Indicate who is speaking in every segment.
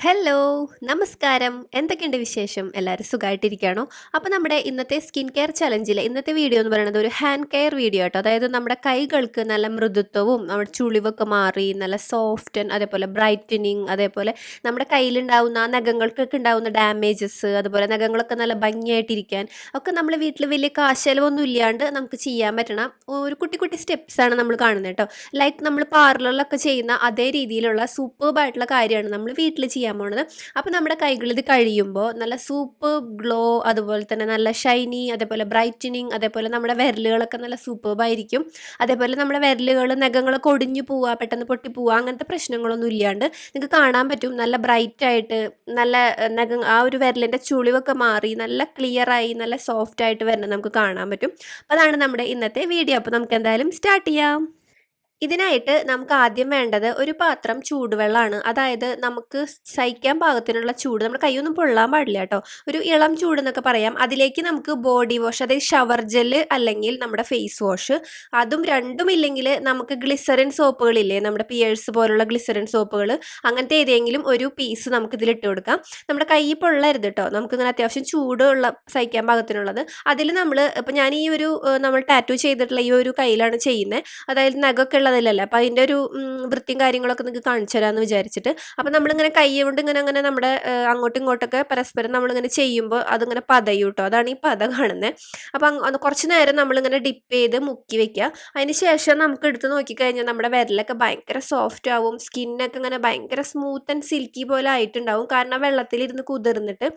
Speaker 1: Hello! നമസ്കാരം. എന്തൊക്കെയുണ്ട് വിശേഷം? എല്ലാവരും സുഖമായിട്ടിരിക്കുകയാണോ? അപ്പോൾ നമ്മുടെ ഇന്നത്തെ സ്കിൻ കെയർ ചലഞ്ചിലെ ഇന്നത്തെ വീഡിയോ എന്ന് പറയുന്നത് ഒരു ഹാൻഡ് കെയർ വീഡിയോ ആട്ടോ. അതായത് നമ്മുടെ കൈകൾക്ക് നല്ല മൃദുത്വവും നമ്മുടെ ചുളിവൊക്കെ മാറി നല്ല സോഫ്റ്റൻ അതേപോലെ ബ്രൈറ്റനിങ് അതേപോലെ നമ്മുടെ കയ്യിലുണ്ടാവുന്ന നഖങ്ങൾക്കൊക്കെ ഉണ്ടാവുന്ന ഡാമേജസ് അതുപോലെ നഖങ്ങളൊക്കെ നല്ല ഭംഗിയായിട്ടിരിക്കാൻ ഒക്കെ നമ്മൾ വീട്ടിൽ വലിയ കാശ് ചിലവൊന്നും ഇല്ലാണ്ട് നമുക്ക് ചെയ്യാൻ പറ്റണം ഒരു കുട്ടി കുട്ടി സ്റ്റെപ്സാണ് നമ്മൾ കാണുന്നത് കേട്ടോ. ലൈക്ക് നമ്മൾ പാർലറിലൊക്കെ ചെയ്യുന്ന അതേ രീതിയിലുള്ള സൂപ്പർബായിട്ടുള്ള കാര്യമാണ് നമ്മൾ വീട്ടിൽ ചെയ്യാൻ പോണത്. അപ്പോൾ നമ്മുടെ കൈകൾ ഇത് കഴിയുമ്പോൾ നല്ല സൂപ്പർ ഗ്ലോ അതുപോലെ തന്നെ നല്ല ഷൈനി അതേപോലെ ബ്രൈറ്റനിങ് അതേപോലെ നമ്മുടെ വിരലുകളൊക്കെ നല്ല സൂപ്പർബായിരിക്കും. അതേപോലെ നമ്മുടെ വിരലുകൾ നഖങ്ങളൊക്കെ ഒടിഞ്ഞു പോവുക പെട്ടെന്ന് പൊട്ടി പോവുക അങ്ങനത്തെ പ്രശ്നങ്ങളൊന്നും ഇല്ലാണ്ട് നിങ്ങൾക്ക് കാണാൻ പറ്റും. നല്ല ബ്രൈറ്റായിട്ട് നല്ല നഖം ആ ഒരു വിരലിൻ്റെ ചുളിവൊക്കെ മാറി നല്ല ക്ലിയറായി നല്ല സോഫ്റ്റ് ആയിട്ട് വരുന്നത് നമുക്ക് കാണാൻ പറ്റും. അപ്പോൾ അതാണ് നമ്മുടെ ഇന്നത്തെ വീഡിയോ. അപ്പോൾ നമുക്ക് എന്തായാലും സ്റ്റാർട്ട് ചെയ്യാം. ഇതിനായിട്ട് നമുക്ക് ആദ്യം വേണ്ടത് ഒരു പാത്രം ചൂടുവെള്ളമാണ്. അതായത് നമുക്ക് സഹിക്കാൻ പാകത്തിനുള്ള ചൂട്, നമ്മുടെ കൈയൊന്നും പൊള്ളാൻ പാടില്ല കേട്ടോ. ഒരു ഇളം ചൂട് എന്നൊക്കെ പറയാം. അതിലേക്ക് നമുക്ക് ബോഡി വാഷ്, അതായത് ഷവർ ജെല്ല് അല്ലെങ്കിൽ നമ്മുടെ ഫേസ് വാഷ്, അതും രണ്ടും ഇല്ലെങ്കിൽ നമുക്ക് ഗ്ലിസറിൻ സോപ്പുകളില്ലേ, നമ്മുടെ പിയേഴ്സ് പോലുള്ള ഗ്ലിസറിൻ സോപ്പുകൾ, അങ്ങനത്തെ ഏതെങ്കിലും ഒരു പീസ് നമുക്ക് ഇതിലിട്ട് കൊടുക്കാം. നമ്മുടെ കൈ പൊള്ളരുത് കേട്ടോ. നമുക്കിങ്ങനെ അത്യാവശ്യം ചൂടുള്ള സഹിക്കാൻ പാകത്തിനുള്ളത്. അതിൽ നമ്മൾ ഇപ്പം ഞാൻ ഈ ഒരു നമ്മൾ ടാറ്റു ചെയ്തിട്ടുള്ള ഈ ഒരു കയ്യിലാണ് ചെയ്യുന്നത്. അതായത് നഖമൊക്കെ ഉള്ളതിലല്ല. അപ്പോൾ അതിൻ്റെ ഒരു വൃത്തിയും കാര്യങ്ങളൊക്കെ നിങ്ങൾക്ക് കാണിച്ചു തരാമെന്ന് വിചാരിച്ചിട്ട്. അപ്പോൾ നമ്മളിങ്ങനെ കൈ കൊണ്ട് ഇങ്ങനെ അങ്ങനെ നമ്മുടെ അങ്ങോട്ടും ഇങ്ങോട്ടൊക്കെ പരസ്പരം നമ്മളിങ്ങനെ ചെയ്യുമ്പോൾ അതിങ്ങനെ പതയും കേട്ടോ. അതാണ് ഈ പത കാണുന്നത്. അപ്പോൾ കുറച്ച് നേരം നമ്മളിങ്ങനെ ഡിപ്പ് ചെയ്ത് മുക്കി വെക്കുക. അതിന് ശേഷം നമുക്ക് എടുത്ത് നോക്കിക്കഴിഞ്ഞാൽ നമ്മുടെ വിരലൊക്കെ ഭയങ്കര സോഫ്റ്റ് ആവും. സ്കിന്നൊക്കെ ഇങ്ങനെ ഭയങ്കര സ്മൂത്ത് ആൻഡ് സിൽക്കി പോലെ ആയിട്ടുണ്ടാവും. കാരണം വെള്ളത്തിലിരുന്ന് കുതിർന്നിട്ട്.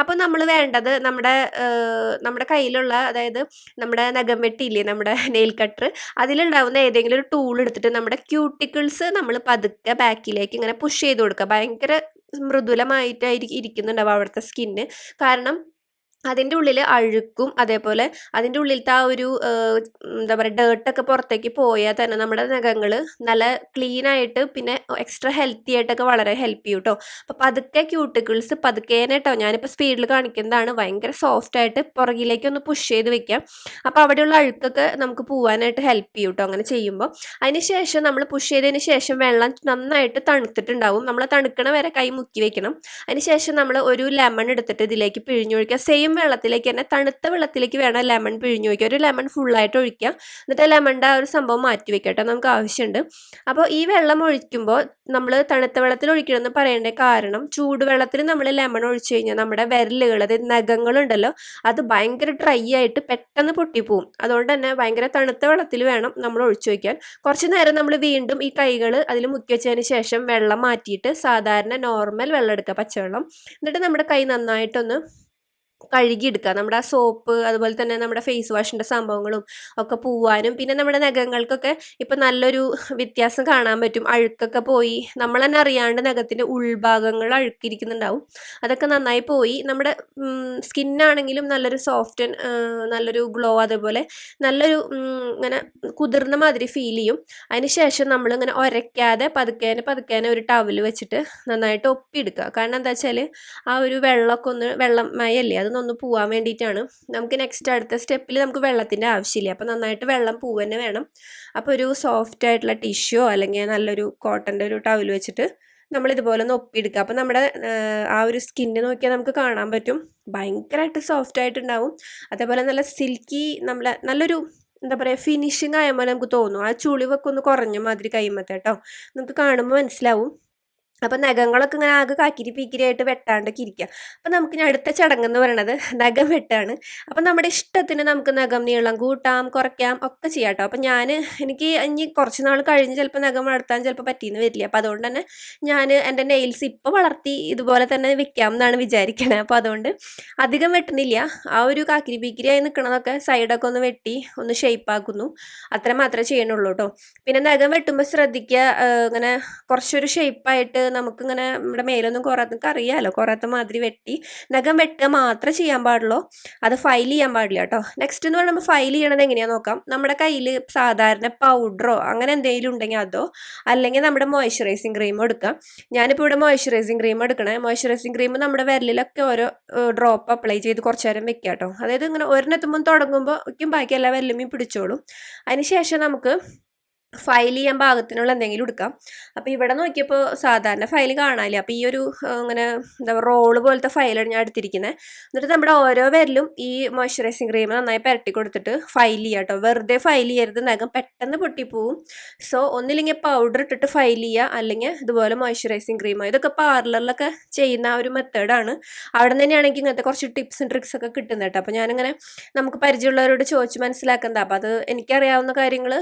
Speaker 1: അപ്പോൾ നമ്മൾ വേണ്ടത് നമ്മുടെ കയ്യിലുള്ള, അതായത് നമ്മുടെ നഖം വെട്ടിയില്ലേ, നമ്മുടെ നെയിൽ കട്ടർ, അതിലുണ്ടാവുന്ന ഏതെങ്കിലും ഒരു ടൂൾ എടുത്തിട്ട് നമ്മുടെ ക്യൂട്ടിക്കിൾസ് നമ്മൾ പതുക്കെ ബാക്കിലേക്ക് ഇങ്ങനെ പുഷ് ചെയ്ത് കൊടുക്കുക. ഭയങ്കര മൃദുലമായിട്ടായിരിക്കും ഇരിക്കുന്നുണ്ടാവും അവിടുത്തെ സ്കിന്ന്. കാരണം അതിൻ്റെ ഉള്ളിൽ അഴുക്കും അതേപോലെ അതിൻ്റെ ഉള്ളിലത്തെ ആ ഒരു എന്താ പറയുക ഡേർട്ടൊക്കെ പുറത്തേക്ക് പോയാൽ തന്നെ നമ്മുടെ നഖങ്ങൾ നല്ല ക്ലീനായിട്ട് പിന്നെ എക്സ്ട്രാ ഹെൽത്തി ആയിട്ടൊക്കെ വളരെ ഹെൽപ്പ് ചെയ്യും കേട്ടോ. അപ്പോൾ പതുക്കെ ക്യൂട്ടിക്കിൾസ് പതുക്കേനെ കേട്ടോ, ഞാനിപ്പോൾ സ്പീഡിൽ കാണിക്കുന്നതാണ്, ഭയങ്കര സോഫ്റ്റ് ആയിട്ട് പുറകിലേക്ക് ഒന്ന് പുഷ് ചെയ്ത് വെക്കാം. അപ്പോൾ അവിടെയുള്ള അഴുക്കൊക്കെ നമുക്ക് പോകാനായിട്ട് ഹെൽപ്പ് ചെയ്യും കേട്ടോ അങ്ങനെ ചെയ്യുമ്പോൾ. അതിന് ശേഷം നമ്മൾ പുഷ് ചെയ്തതിന് ശേഷം വെള്ളം നന്നായിട്ട് തണുത്തിട്ടുണ്ടാവും. നമ്മൾ തണുക്കണ വരെ കൈ മുക്കി വെക്കണം. അതിന് ശേഷം നമ്മൾ ഒരു ലെമൺ എടുത്തിട്ട് ഇതിലേക്ക് പിഴിഞ്ഞൊഴിക്കുക. സെയിം വെള്ളത്തിലേക്ക് തന്നെ, തണുത്ത വെള്ളത്തിലേക്ക് വേണം ലെമൺ പിഴിഞ്ഞൊഴിക്കുക. ഒരു ലെമൺ ഫുള്ളായിട്ട് ഒഴിക്കുക. എന്നിട്ട് ലെമണിൻ്റെ ആ ഒരു സംഭവം മാറ്റി വെക്കുക കേട്ടോ, നമുക്ക് ആവശ്യമുണ്ട്. അപ്പോൾ ഈ വെള്ളം ഒഴിക്കുമ്പോൾ നമ്മൾ തണുത്ത വെള്ളത്തിൽ ഒഴിക്കണമെന്ന് പറയേണ്ട കാരണം, ചൂടുവെള്ളത്തിൽ നമ്മൾ ലെമൺ ഒഴിച്ചു കഴിഞ്ഞാൽ നമ്മുടെ വിരലുകൾ, അതായത് നഖങ്ങളുണ്ടല്ലോ, അത് ഭയങ്കര ഡ്രൈ ആയിട്ട് പെട്ടെന്ന് പൊട്ടിപ്പോവും. അതുകൊണ്ട് തന്നെ ഭയങ്കര തണുത്ത വെള്ളത്തിൽ വേണം നമ്മൾ ഒഴിച്ചു വയ്ക്കാൻ. കുറച്ച് നേരം നമ്മൾ വീണ്ടും ഈ കൈകൾ അതിൽ മുക്കി വെച്ചതിന് ശേഷം വെള്ളം മാറ്റിയിട്ട് സാധാരണ നോർമൽ വെള്ളം എടുക്കുക, പച്ചവെള്ളം. എന്നിട്ട് നമ്മുടെ കൈ നന്നായിട്ടൊന്ന് കഴുകിയെടുക്കുക. നമ്മുടെ ആ സോപ്പ് അതുപോലെ തന്നെ നമ്മുടെ ഫേസ് വാഷിൻ്റെ സംഭവങ്ങളും ഒക്കെ പോവാനും പിന്നെ നമ്മുടെ നഖങ്ങൾക്കൊക്കെ ഇപ്പം നല്ലൊരു വ്യത്യാസം കാണാൻ പറ്റും. അഴുക്കൊക്കെ പോയി, നമ്മൾ തന്നെ അറിയാണ്ട് നഖത്തിൻ്റെ ഉൾഭാഗങ്ങൾ അഴുക്കിരിക്കുന്നുണ്ടാവും. അതൊക്കെ നന്നായി പോയി നമ്മുടെ സ്കിന്നാണെങ്കിലും നല്ലൊരു സോഫ്റ്റ് നല്ലൊരു ഗ്ലോ, അതേപോലെ നല്ലൊരു ഇങ്ങനെ കുതിർന്ന മാതിരി ഫീൽ ചെയ്യും. അതിന് ശേഷം നമ്മളിങ്ങനെ ഉരയ്ക്കാതെ പതുക്കേനെ ഒരു ടവൽ വെച്ചിട്ട് നന്നായിട്ട് ഒപ്പിയെടുക്കുക. കാരണം എന്താ വെച്ചാൽ ആ ഒരു വെള്ളമൊക്കെ ഒന്ന്, വെള്ളം മയല്ലേ, അതൊന്നൊന്ന് പോവാൻ വേണ്ടിയിട്ടാണ്. നമുക്ക് നെക്സ്റ്റ് അടുത്ത സ്റ്റെപ്പിൽ നമുക്ക് വെള്ളത്തിൻ്റെ ആവശ്യമില്ല. അപ്പോൾ നന്നായിട്ട് വെള്ളം പോവുക വേണം. അപ്പോൾ ഒരു സോഫ്റ്റ് ആയിട്ടുള്ള ടിഷ്യോ അല്ലെങ്കിൽ നല്ലൊരു കോട്ടൻ്റെ ഒരു ടവൽ വെച്ചിട്ട് നമ്മളിതുപോലെ ഒന്ന് ഒപ്പിയെടുക്കുക. അപ്പോൾ നമ്മുടെ ആ ഒരു സ്കിന്ന് നോക്കിയാൽ നമുക്ക് കാണാൻ പറ്റും, ഭയങ്കരമായിട്ട് സോഫ്റ്റ് ആയിട്ടുണ്ടാവും. അതേപോലെ നല്ല സിൽക്കി, നല്ലൊരു എന്താ പറയുക ഫിനിഷിങ് ആയ പോലെ നമുക്ക് തോന്നും. ആ ചുളിവൊക്കെ ഒന്ന് കുറഞ്ഞ മാതിരി കൈമത്തെ കേട്ടോ, നമുക്ക് കാണുമ്പോൾ മനസ്സിലാവും. അപ്പം നഖങ്ങളൊക്കെ ഇങ്ങനെ ആകെ കാക്കിരി പീക്കിരിയായിട്ട് വെട്ടാണ്ടൊക്കെ ഇരിക്കുക. അപ്പം നമുക്ക് ഇനി അടുത്ത ചടങ്ങെന്ന് പറയണത് നഖം വെട്ടാണ്. അപ്പം നമ്മുടെ ഇഷ്ടത്തിന് നമുക്ക് നഖം നീളം കൂട്ടാം കുറയ്ക്കാം ഒക്കെ ചെയ്യാം കേട്ടോ. അപ്പം എനിക്ക് ഇനി കുറച്ച് നാൾ കഴിഞ്ഞ് ചിലപ്പോൾ നഖം വളർത്താൻ ചിലപ്പോൾ പറ്റിയെന്ന് വരില്ല. അപ്പോൾ അതുകൊണ്ട് തന്നെ ഞാൻ എൻ്റെ നെയിൽസ് ഇപ്പോൾ വളർത്തി ഇതുപോലെ തന്നെ വെക്കാം എന്നാണ് വിചാരിക്കണത്. അപ്പോൾ അതുകൊണ്ട് അധികം വെട്ടണില്ല. ആ ഒരു കാക്കിരി പീക്കിരിയായി നിൽക്കണതൊക്കെ സൈഡൊക്കെ ഒന്ന് വെട്ടി ഒന്ന് ഷേപ്പാക്കുന്നു. അത്ര മാത്രമേ ചെയ്യണുള്ളൂ കേട്ടോ. പിന്നെ നഖം വെട്ടുമ്പോൾ ശ്രദ്ധിക്കുക, ഇങ്ങനെ കുറച്ചൊരു ഷേപ്പായിട്ട് നമുക്കിങ്ങനെ നമ്മുടെ മേലൊന്നും കുറയാത്ത, അറിയാമല്ലോ, കുറയാത്ത മാതിരി വെട്ടി നഖം വെട്ടുക മാത്രമേ ചെയ്യാൻ പാടുള്ളൂ. അത് ഫയൽ ചെയ്യാൻ പാടില്ല കേട്ടോ. നെക്സ്റ്റ് എന്ന് പറയുമ്പോൾ ഫയൽ ചെയ്യണത് എങ്ങനെയാണെന്ന് നോക്കാം. നമ്മുടെ കയ്യിൽ സാധാരണ പൗഡറോ അങ്ങനെ എന്തെങ്കിലും ഉണ്ടെങ്കിൽ അതോ, അല്ലെങ്കിൽ നമ്മുടെ മോയ്സ്ചറൈസിങ് ക്രീമോ എടുക്കാം. ഞാനിപ്പോൾ ഇവിടെ മോയ്സ്ചറൈസിങ് ക്രീം എടുക്കണേ. മോയ്സ്ചറൈസിങ് ക്രീം നമ്മുടെ വിരലിലൊക്കെ ഓരോ ഡ്രോപ്പ് അപ്ലൈ ചെയ്ത് കുറച്ച് നേരം വെക്കാം കേട്ടോ. അതായത് ഇങ്ങനെ ഒരെണ്ണെത്തുമ്പോൾ തുടങ്ങുമ്പോൾ ബാക്കി എല്ലാ വിരലുമേയും പിടിച്ചോളും. അതിന് ശേഷം നമുക്ക് ഫയൽ ചെയ്യാൻ പാകത്തിനുള്ള എന്തെങ്കിലും എടുക്കാം. അപ്പോൾ ഇവിടെ നോക്കിയപ്പോൾ സാധാരണ ഫയൽ കാണാനില്ല. അപ്പോൾ ഈ ഒരു ഇങ്ങനെ എന്താ പറയുക റോള് പോലത്തെ ഫയലാണ് ഞാൻ എടുത്തിരിക്കുന്നത്. എന്നിട്ട് നമ്മുടെ ഓരോ വിരലും ഈ മോയ്സ്ചറൈസിങ് ക്രീം നന്നായി പുരട്ടി കൊടുത്തിട്ട് ഫയൽ ചെയ്യുക കേട്ടോ. വെറുതെ ഫയൽ ചെയ്യരുത്, നഖം പെട്ടെന്ന് പൊട്ടിപ്പോവും. സോ ഒന്നില്ലെങ്കിൽ പൗഡർ ഇട്ടിട്ട് ഫയൽ ചെയ്യുക, അല്ലെങ്കിൽ ഇതുപോലെ മോയ്സ്ചറൈസിങ് ക്രീം. ഇതൊക്കെ പാർലറിലൊക്കെ ചെയ്യുന്ന ആ ഒരു മെത്തേഡാണ്. അവിടെ തന്നെയാണെങ്കിൽ ഇങ്ങനത്തെ കുറച്ച് ടിപ്സും ട്രിക്സ് ഒക്കെ കിട്ടുന്നത് കേട്ടോ. അപ്പോൾ ഞാനിങ്ങനെ നമുക്ക് പരിചയമുള്ളവരോട് ചോദിച്ച് മനസ്സിലാക്കുന്നത്. അപ്പോൾ അത് എനിക്കറിയാവുന്ന കാര്യങ്ങൾ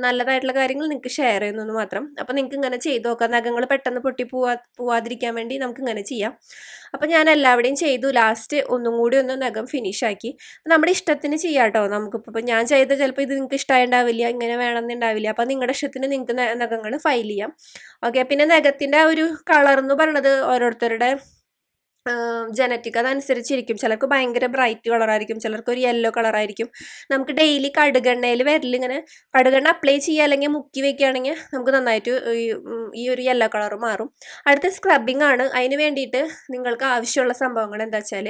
Speaker 1: നല്ലതായിട്ടുള്ള കാര്യങ്ങൾ നിങ്ങൾക്ക് ഷെയർ ചെയ്യുന്നു മാത്രം. അപ്പോൾ നിങ്ങൾക്ക് ഇങ്ങനെ ചെയ്ത് നോക്കാം. നഖങ്ങൾ പെട്ടെന്ന് പൊട്ടി പോവാതിരിക്കാൻ വേണ്ടി നമുക്ക് ഇങ്ങനെ ചെയ്യാം. അപ്പോൾ ഞാൻ എല്ലാവരുടെയും ചെയ്തു. ലാസ്റ്റ് ഒന്നും കൂടി ഒന്ന് നഖം ഫിനിഷ് ആക്കി. നമ്മുടെ ഇഷ്ടത്തിന് ചെയ്യാം കേട്ടോ. നമുക്കിപ്പോൾ ഞാൻ ചെയ്ത് ചിലപ്പോൾ ഇത് നിങ്ങൾക്ക് ഇഷ്ടമായിട്ടുണ്ടാവില്ല, ഇങ്ങനെ വേണമെന്നുണ്ടാവില്ല. അപ്പോൾ നിങ്ങളുടെ ഇഷ്ടത്തിന് നിങ്ങൾക്ക് നഖങ്ങൾ ഫയൽ ചെയ്യാം. ഓക്കെ. പിന്നെ നഖത്തിൻ്റെ ആ ഒരു കളർ എന്ന് പറയുന്നത് ഓരോരുത്തരുടെ ജനറ്റിക് അതനുസരിച്ചിരിക്കും. ചിലർക്ക് ഭയങ്കര ബ്രൈറ്റ് കളറായിരിക്കും, ചിലർക്ക് ഒരു യെല്ലോ കളറായിരിക്കും. നമുക്ക് ഡെയിലി കടുകെണ്ണയിൽ വിരലിങ്ങനെ കടുകെണ്ണ അപ്ലൈ ചെയ്യുക അല്ലെങ്കിൽ മുക്കി വെക്കുകയാണെങ്കിൽ നമുക്ക് നന്നായിട്ട് ഈ ഒരു യെല്ലോ കളർ മാറും. അടുത്ത സ്ക്രബിങ് ആണ്. അതിന് വേണ്ടിയിട്ട് നിങ്ങൾക്ക് ആവശ്യമുള്ള സംഭവങ്ങൾ എന്താ വെച്ചാൽ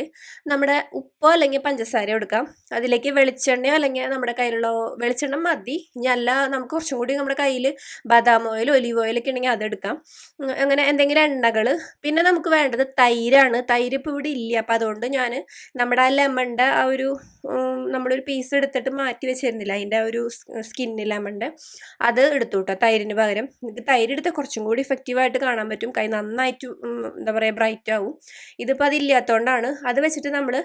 Speaker 1: നമ്മുടെ ഉപ്പോ അല്ലെങ്കിൽ പഞ്ചസാരയോ എടുക്കാം. അതിലേക്ക് വെളിച്ചെണ്ണയോ അല്ലെങ്കിൽ നമ്മുടെ കയ്യിലുള്ള വെളിച്ചെണ്ണ മതി. ഇനി അല്ല നമുക്ക് കുറച്ചും കൂടി നമ്മുടെ കയ്യിൽ ബദാം ഓയിൽ, ഒലീവ് ഓയിലൊക്കെ ഉണ്ടെങ്കിൽ അതെടുക്കാം. അങ്ങനെ എന്തെങ്കിലും എണ്ണകൾ. പിന്നെ നമുക്ക് വേണ്ടത് തൈരാണ്. തൈര് ഇപ്പോൾ ഇവിടെ ഇല്ല. അപ്പോൾ അതുകൊണ്ട് ഞാൻ നമ്മുടെ ആ ലെമണിൻ്റെ ആ ഒരു നമ്മളൊരു പീസ് എടുത്തിട്ട് മാറ്റി വെച്ചിരുന്നില്ല, അതിൻ്റെ ആ ഒരു സ്കിന്ന് ലെമണിൻ്റെ അത് എടുത്തു കേട്ടോ തൈരിന് പകരം. എനിക്ക് തൈര് എടുത്താൽ കുറച്ചും കൂടി ഇഫക്റ്റീവായിട്ട് കാണാൻ പറ്റും. കൈ നന്നായിട്ട് എന്താ പറയുക ബ്രൈറ്റ് ആവും. ഇതിപ്പോൾ അതില്ലാത്തതുകൊണ്ടാണ്. അത് വെച്ചിട്ട് നമ്മൾ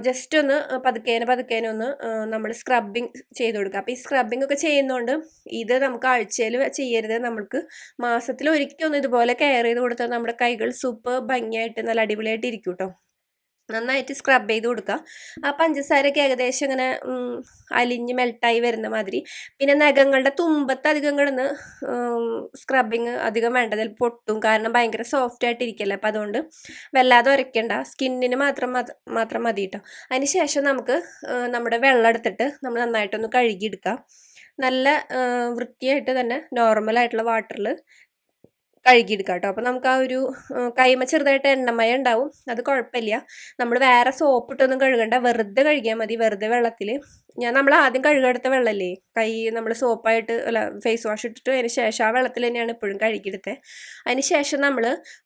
Speaker 1: ജസ്റ്റ് ഒന്ന് പതുക്കേനെ ഒന്ന് നമ്മൾ സ്ക്രബിങ് ചെയ്ത് കൊടുക്കുക. അപ്പോൾ ഈ സ്ക്രബിങ് ഒക്കെ ചെയ്യുന്നതുകൊണ്ട് ഇത് നമുക്ക് ആഴ്ചയിൽ ചെയ്യരുത്, നമുക്ക് മാസത്തിൽ ഒരിക്കലൊന്നും ഇതുപോലെ കെയർ ചെയ്ത് കൊടുത്താൽ നമ്മുടെ കൈകൾ സൂപ്പർ ഭംഗിയായിട്ട് നല്ല അടിപൊളിയായിട്ട് ഇരിക്കും കേട്ടോ. നന്നായിട്ട് സ്ക്രബ് ചെയ്ത് കൊടുക്കുക. ആ പഞ്ചസാരയൊക്കെ ഏകദേശം ഇങ്ങനെ അലിഞ്ഞ് മെൽട്ടായി വരുന്ന മാതിരി. പിന്നെ നഖങ്ങളുടെ തുമ്പത്ത് അധികം കിടന്ന് സ്ക്രബിങ് അധികം വേണ്ടത് പൊട്ടും, കാരണം ഭയങ്കര സോഫ്റ്റ് ആയിട്ടിരിക്കല്ലേ. അപ്പോൾ അതുകൊണ്ട് വല്ലാതെ ഉരയ്ക്കണ്ട, സ്കിന്നിന് മാത്രം മതി കേട്ടോ. അതിന് ശേഷം നമുക്ക് നമ്മുടെ വെള്ളം എടുത്തിട്ട് നമ്മൾ നന്നായിട്ടൊന്ന് കഴുകിയെടുക്കാം. നല്ല വൃത്തിയായിട്ട് തന്നെ നോർമലായിട്ടുള്ള വാട്ടറിൽ കഴുകിയെടുക്കാം കേട്ടോ. അപ്പോൾ നമുക്ക് ആ ഒരു കൈമ ചെറുതായിട്ട് എണ്ണമയം ഉണ്ടാവും, അത് കുഴപ്പമില്ല. നമ്മൾ വേറെ സോപ്പ് ഇട്ടൊന്നും കഴുകണ്ട, വെറുതെ കഴുകിയാൽ മതി. വെറുതെ വെള്ളത്തിൽ നമ്മൾ ആദ്യം കഴുകിയെടുത്ത വെള്ളമല്ലേ, കൈ നമ്മൾ സോപ്പായിട്ട് അല്ല ഫേസ് വാഷ് ഇട്ടിട്ട് അതിന് ശേഷം ആ വെള്ളത്തിൽ തന്നെയാണ് എപ്പോഴും കഴുകിയെടുത്തത്. അതിന് ശേഷം നമ്മൾ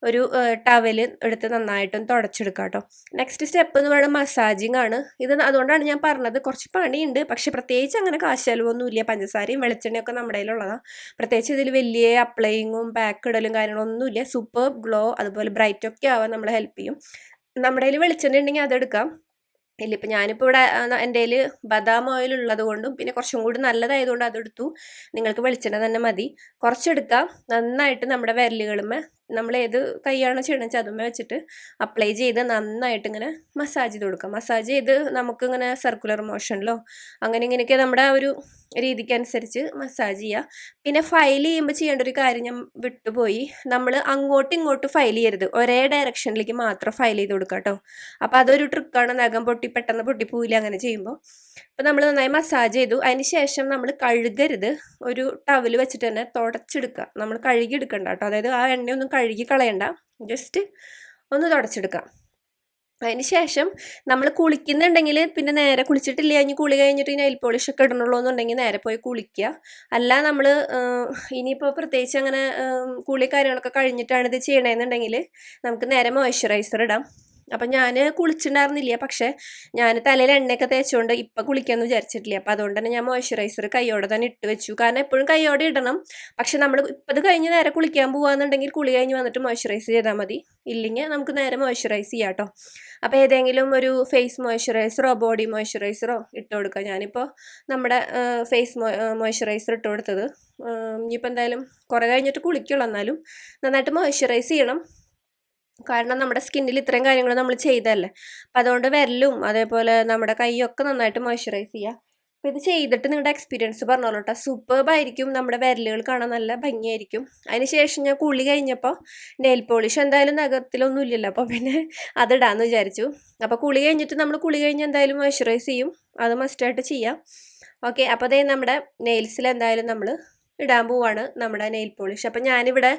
Speaker 1: ഒരു ടവൽ എടുത്ത് നന്നായിട്ടൊന്ന് തുടച്ചെടുക്കാം കേട്ടോ. നെക്സ്റ്റ് സ്റ്റെപ്പ് എന്ന് പറയുന്നത് മസാജിങ് ആണ്. ഇത് അതുകൊണ്ടാണ് ഞാൻ പറഞ്ഞത് കുറച്ച് പണിയുണ്ട്, പക്ഷെ പ്രത്യേകിച്ച് അങ്ങനെ കാശ് ചിലവൊന്നുമില്ല. പഞ്ചസാരയും വെളിച്ചെണ്ണയൊക്കെ നമ്മുടെ കയ്യിലുള്ളതാണ്. പ്രത്യേകിച്ച് ഇതിൽ വലിയ അപ്ലൈയിങ്ങും പാക്ക് ഇടലും കാര്യങ്ങളൊന്നുമില്ല. സൂപ്പർ ഗ്ലോ അതുപോലെ ബ്രൈറ്റ് ഒക്കെ ആവാൻ നമ്മളെ ഹെൽപ്പ് ചെയ്യും. നമ്മുടെ കയ്യിൽ വെളിച്ചെണ്ണ ഉണ്ടെങ്കിൽ അതെടുക്കാം. ഇല്ല, ഇപ്പം ഞാനിപ്പോൾ ഇവിടെ എൻ്റെ കയ്യിൽ ബദാം ഓയിൽ ഉള്ളത് കൊണ്ടും പിന്നെ കുറച്ചും കൂടി നല്ലതായതുകൊണ്ട് അതെടുത്തു. നിങ്ങൾക്ക് വെളിച്ചെണ്ണ തന്നെ മതി. കുറച്ചെടുക്കാം. നന്നായിട്ട് നമ്മുടെ വിരലുകളുമേ നമ്മൾ ഏത് കൈയാണോ ചെയ്യണമെന്ന് വെച്ചാൽ അതുമ്മേ വെച്ചിട്ട് അപ്ലൈ ചെയ്ത് നന്നായിട്ട് ഇങ്ങനെ മസാജ് ചെയ്ത് കൊടുക്കാം. മസാജ് ചെയ്ത് നമുക്കിങ്ങനെ സർക്കുലർ മോഷനിലോ അങ്ങനെ ഇങ്ങനെയൊക്കെ നമ്മുടെ ആ ഒരു രീതിക്കനുസരിച്ച് മസാജ് ചെയ്യുക. പിന്നെ ഫയൽ ചെയ്യുമ്പോൾ ചെയ്യേണ്ട ഒരു കാര്യം ഞാൻ വിട്ടുപോയി, നമ്മൾ അങ്ങോട്ടും ഇങ്ങോട്ടും ഫയൽ ചെയ്യരുത്, ഒരേ ഡയറക്ഷനിലേക്ക് മാത്രം ഫയൽ ചെയ്ത് കൊടുക്കുക കേട്ടോ. അപ്പോൾ അതൊരു ട്രിക്കാണ്, നഖം പെട്ടെന്ന് പൊട്ടിപ്പോയില്ല അങ്ങനെ ചെയ്യുമ്പോൾ. അപ്പോൾ നമ്മൾ നന്നായി മസാജ് ചെയ്തു. അതിന് ശേഷം നമ്മൾ കഴുകരുത്, ഒരു ടവൽ വെച്ചിട്ട് തന്നെ തുടച്ചെടുക്കുക. നമ്മൾ കഴുകി എടുക്കണ്ട കേട്ടോ, അതായത് ആ എണ്ണയൊന്നും കഴുകി കളയണ്ട, ജസ്റ്റ് ഒന്ന് തുടച്ചെടുക്കാം. അതിന് ശേഷം നമ്മൾ കുളിക്കുന്നുണ്ടെങ്കിൽ പിന്നെ നേരെ കുളിച്ചിട്ടില്ല, ഇനി കുളി കഴിഞ്ഞിട്ട് നെയിൽ പോളിഷ് ഒക്കെ ഇടണുള്ളൂ എന്നുണ്ടെങ്കിൽ നേരെ പോയി കുളിക്കുക. അല്ല നമ്മൾ ഇനിയിപ്പോൾ പ്രത്യേകിച്ച് അങ്ങനെ കുളി കാര്യങ്ങളൊക്കെ കഴിഞ്ഞിട്ടാണ് ഇത് ചെയ്യണമെന്നുണ്ടെങ്കിൽ നമുക്ക് നേരെ മോയ്സ്ചറൈസർ ഇടാം. അപ്പം ഞാൻ കുളിച്ചിട്ടുണ്ടായിരുന്നില്ല, പക്ഷേ ഞാൻ തലയിൽ എണ്ണയൊക്കെ തേച്ചുകൊണ്ട് ഇപ്പം കുളിക്കാമെന്ന് വിചാരിച്ചിട്ടില്ല. അപ്പം അതുകൊണ്ട് തന്നെ ഞാൻ മോയ്സ്ചറൈസർ കൈയോടെ തന്നെ ഇട്ട് വെച്ചു. കാരണം എപ്പോഴും കൈയോടെ ഇടണം. പക്ഷെ നമ്മൾ ഇപ്പം ഇത് കഴിഞ്ഞ് നേരെ കുളിക്കാൻ പോകുകയാണെന്നുണ്ടെങ്കിൽ കുളി കഴിഞ്ഞ് വന്നിട്ട് മോയ്സ്ചറൈസ് ചെയ്താൽ മതി. ഇല്ലെങ്കിൽ നമുക്ക് നേരെ മോയ്സ്ചറൈസ് ചെയ്യാം കേട്ടോ. അപ്പോൾ ഏതെങ്കിലും ഒരു ഫേസ് മോയ്സ്ചറൈസറോ ബോഡി മോയ്സ്ചറൈസറോ ഇട്ട് കൊടുക്കുക. ഞാനിപ്പോൾ നമ്മുടെ ഫേസ് മോയ്സ്ചറൈസർ ഇട്ട് കൊടുത്തത്. ഇനിയിപ്പോൾ എന്തായാലും കുറേ കഴിഞ്ഞിട്ട് കുളിക്കുള്ളൂ, എന്നാലും നന്നായിട്ട് മോയ്സ്ചറൈസ് ചെയ്യണം. കാരണം നമ്മുടെ സ്കിന്നിൽ ഇത്രയും കാര്യങ്ങൾ നമ്മൾ ചെയ്തതല്ലേ. അപ്പം അതുകൊണ്ട് വിരലും അതേപോലെ നമ്മുടെ കൈയൊക്കെ നന്നായിട്ട് മോയ്സ്ചറൈസ് ചെയ്യുക. അപ്പോൾ ഇത് ചെയ്തിട്ട് നിങ്ങളുടെ എക്സ്പീരിയൻസ് പറഞ്ഞോളൂ കേട്ടോ. സൂപ്പർബായിരിക്കും, നമ്മുടെ വിരലുകൾ കാണാൻ നല്ല ഭംഗിയായിരിക്കും. അതിന് ശേഷം ഞാൻ കുളി കഴിഞ്ഞപ്പോൾ നെയിൽ പോളിഷ് എന്തായാലും നഖത്തിലൊന്നും ഇല്ലല്ലോ, അപ്പോൾ പിന്നെ അതിടാമെന്ന് വിചാരിച്ചു. അപ്പോൾ കുളി കഴിഞ്ഞിട്ട് നമ്മൾ കുളി കഴിഞ്ഞ് എന്തായാലും മോയ്സ്ചറൈസ് ചെയ്യും, അത് മസ്റ്റായിട്ട് ചെയ്യാം. ഓക്കെ. അപ്പോൾ അതേ നമ്മുടെ നെയിൽസിൽ എന്തായാലും നമ്മൾ ഇടാൻ പോവാണ് നമ്മുടെ നെയിൽ പോളിഷ്. അപ്പം ഞാനിവിടെ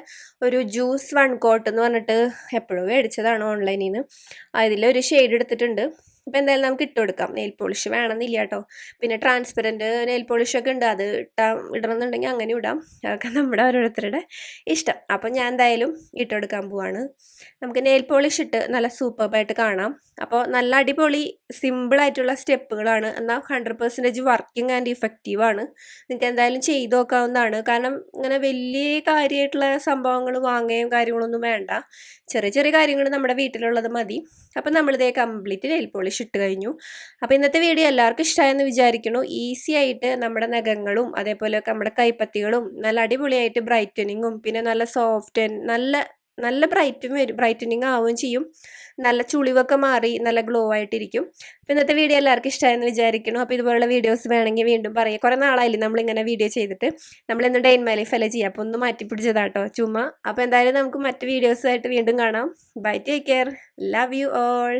Speaker 1: ഒരു ജ്യൂസ് 1 കോട്ട് എന്ന് പറഞ്ഞിട്ട് എപ്പോഴും മേടിച്ചതാണ് ഓൺലൈനിൽ നിന്ന്. അതിലൊരു ഷെയ്ഡ് എടുത്തിട്ടുണ്ട്. അപ്പോൾ എന്തായാലും നമുക്ക് ഇട്ട് കൊടുക്കാം. നെയിൽ പോളിഷ് വേണമെന്നില്ല കേട്ടോ. പിന്നെ ട്രാൻസ്പെറൻറ്റ് നെയിൽ പോളിഷൊക്കെ ഉണ്ട്, അത് ഇടണമെന്നുണ്ടെങ്കിൽ അങ്ങനെ ഇടാം. അതൊക്കെ നമ്മുടെ ഓരോരുത്തരുടെ ഇഷ്ടം. അപ്പം ഞാൻ എന്തായാലും ഇട്ട് കൊടുക്കാൻ പോവാണ്. നമുക്ക് നെയിൽ പോളിഷ് ഇട്ട് നല്ല സൂപ്പർബായിട്ട് കാണാം. അപ്പോൾ നല്ല അടിപൊളി സിമ്പിളായിട്ടുള്ള സ്റ്റെപ്പുകളാണ്, എന്നാൽ 100% വർക്കിംഗ് ആൻഡ് ഇഫക്റ്റീവാണ്. നിങ്ങൾക്ക് എന്തായാലും ചെയ്ത് നോക്കാവുന്നതാണ്. കാരണം ഇങ്ങനെ വലിയ കാര്യമായിട്ടുള്ള സംഭവങ്ങൾ വാങ്ങുകയും കാര്യങ്ങളൊന്നും വേണ്ട. ചെറിയ ചെറിയ കാര്യങ്ങൾ നമ്മുടെ വീട്ടിലുള്ളത് മതി. അപ്പം നമ്മളിതേ കംപ്ലീറ്റ് നെയിൽ പോളിഷ് ഇട്ട് കഴിഞ്ഞു. അപ്പോൾ ഇന്നത്തെ വീഡിയോ എല്ലാവർക്കും ഇഷ്ടമായെന്ന് വിചാരിക്കുന്നു. ഈസി ആയിട്ട് നമ്മുടെ നഖങ്ങളും അതേപോലെ നമ്മുടെ കൈപ്പത്തികളും നല്ല അടിപൊളിയായിട്ട് ബ്രൈറ്റനിങ്ങും പിന്നെ നല്ല സോഫ്റ്റ് നല്ല നല്ല ബ്രൈറ്റനിങ് ആവുകയും ചെയ്യും. നല്ല ചുളിവൊക്കെ മാറി നല്ല ഗ്ലോ ആയിട്ടിരിക്കും. അപ്പോൾ ഇന്നത്തെ വീഡിയോ എല്ലാവർക്കും ഇഷ്ടമായെന്ന് വിചാരിക്കുന്നു. അപ്പോൾ ഇതുപോലുള്ള വീഡിയോസ് വേണമെങ്കിൽ വീണ്ടും പറയാം. കുറേ നാളായില്ലേ നമ്മളിങ്ങനെ വീഡിയോ ചെയ്തിട്ട്. നമ്മളിന്ന് ഡേ ഇൻ മൈ ലൈഫ് അല്ലേ ചെയ്യുക, അപ്പോൾ ഒന്ന് മാറ്റി പിടിച്ചതാട്ടോ ചുമ്മാ. അപ്പോൾ എന്തായാലും നമുക്ക് മറ്റ് വീഡിയോസുമായിട്ട് വീണ്ടും കാണാം. Bye, take care, love you all.